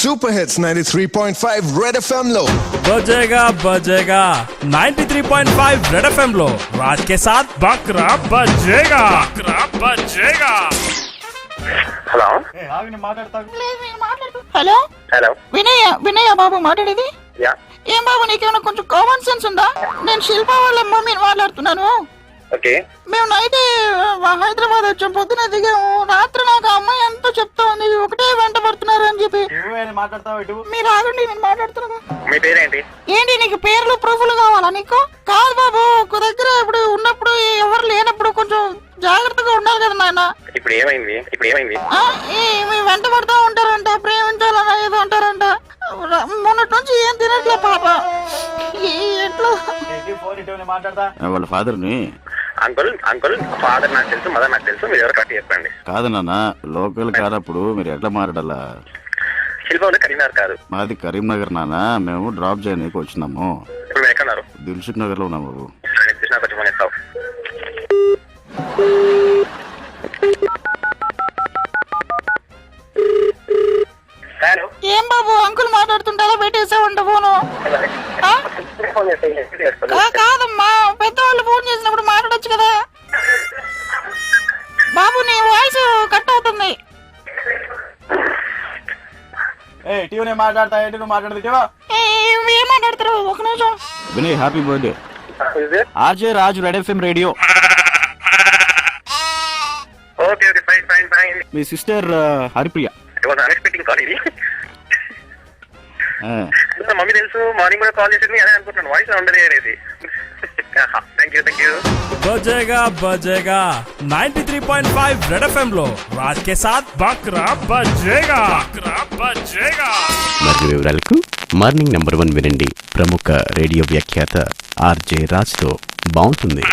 Super hits 93.5 red FM लो बजेगा 93.5 red FM लो राज के साथ बकरा बजेगा హలో హలో హలో వినయ బాబు మాట్లాడేది. యా ఏం బాబు నీకేమైనా కొంచెం కామన్ సెన్స్ ఉందా? నేను శిల్ప వాళ్ళ మమ్మీని మాట్లాడుతున్నాను. ఓకే మేము నైట్ హైదరాబాద్ వచ్చాం, పొద్దున దిగాము. రాత్రి నాకు ఆ అమ్మాయి ఎంతో చెప్తా ఉంది, ఒకటే వెంట పడుతున్నారు అని చెప్పి. మీరు ఆగండి, నేను మాట్లాడుతున్నా. మీ పేరేంటి? ఏంటి నీకు పేర్లు ప్రూఫ్లు కావాలా నీకు? కాదు బాబు, ఒక దగ్గర ఇప్పుడు ఉన్నప్పుడు ఎవరు లేనప్పుడు కొంచెం జాగ్రత్తగా ఉండాలి కదా నాయన. ఇప్పుడు ఏమైంది? వెంట పడుతూ ఉంటారంట, ప్రేమించాలన్నా ఏదో అంటారంట. మొన్నటి నుంచి ఏం తినట్లే పాప. ఎట్లా వాళ్ళ ఫాదర్ ని అంకుల్ ఫాదర్ నాకు తెలుసు, మదర్ నాకు తెలుసు, మీరు ఎవరు కరెక్ట్ చెప్పండి. కాదు నాన్న, లోకల్ కానప్పుడు మీరు ఎట్లా మాట్లాడాలా? శిల్పంలో కరీంనగర్ కాదు, మాది కరీంనగర్ నాన్న. మేము డ్రాప్ చేయడానికి వచ్చినాము. ఇప్పుడు మీరు ఎక్కడున్నారు? దిల్సుఖ్ నగర్ లో ఉన్నాము బాబు. కృష్ణ కొంచెం ఫోన్ ఇస్తావు? హలో ఏం బాబు అంకుల్ మాట్లాడుతుంటారా? పెట్టేసావంట ఫోను. కాదమ్మా, పెద్దవాళ్ళు ఫోన్ చేసినప్పుడు మాట్లాడొచ్చు కదా బాబు. నీ వాయిస్ కట్ అవుతుంది. ఏం మాట్లాడతారు? ఒక నిమిషం. Vinay, happy birthday. RJ Raju, red FM radio. Okay okay fine fine fine. మీ sister Haripriya. It was unexpecting call ఇది. మమ్మీ తెలుసు, మార్నింగ్ కూడా కాల్ చేసింది, అదే అనుకుంటున్నాను. వాయిస్ ఉండదు అనేది. Thank you. बजेगा 93.5 रेड एफएम लो राज के साथ बकरा बजेगा. మరిన్ని వివరాలకు మార్నింగ్ నంబర్ 1 వినండి. ప్రముఖ రేడియో వ్యాఖ్యాత ఆర్జే రాజ్ తో బాగుంటుంది.